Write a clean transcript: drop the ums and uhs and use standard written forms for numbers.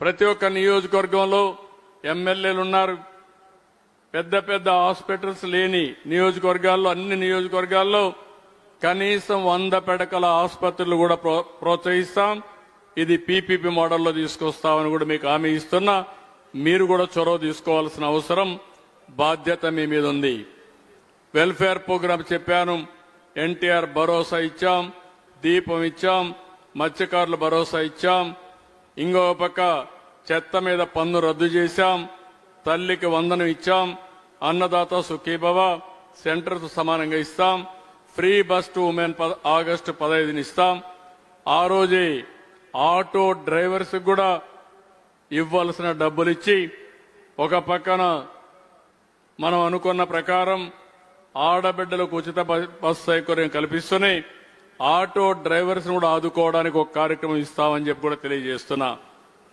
ప్రతి ఒక్క నియోజకవర్గంలో ఎమ్మెల్యేలు ఉన్నారు. పెద్ద పెద్ద హాస్పిటల్స్ లేని నియోజకవర్గాల్లో అన్ని నియోజకవర్గాల్లో కనీసం 100 పడకల ఆసుపత్రులు కూడా ప్రోత్సహిస్తాం. ఇది పీపీపీ మోడల్లో తీసుకొస్తామని కూడా మీకు హామీ ఇస్తున్నా. మీరు కూడా చొరవ తీసుకోవాల్సిన అవసరం బాధ్యత మీ మీద ఉంది. వెల్ఫేర్ ప్రోగ్రాం చెప్పాను. ఎన్టీఆర్ భరోసా ఇచ్చాం, దీపం ఇచ్చాం, మత్స్యకారుల భరోసా ఇచ్చాం. ఇంకో పక్క చెత్త మీద పన్ను రద్దు చేశాం, తల్లికి వందనం ఇచ్చాం, అన్నదాత సుఖీభవ సెంటర్తో సమానంగా ఇస్తాం, free bus to women August 15 ఇస్తాం. ఆ రోజే ఆటో డ్రైవర్స్ కూడా ఇవ్వాల్సిన డబ్బులు ఇచ్చి ఒక పక్కన మనం అనుకున్న ప్రకారం ఆడబిడ్డలకు ఉచిత బస్ సౌకర్యం కల్పిస్తూనే ఆటో డ్రైవర్స్ కూడా ఆదుకోవడానికి ఒక కార్యక్రమం ఇస్తామని చెప్పి కూడా తెలియజేస్తున్నా.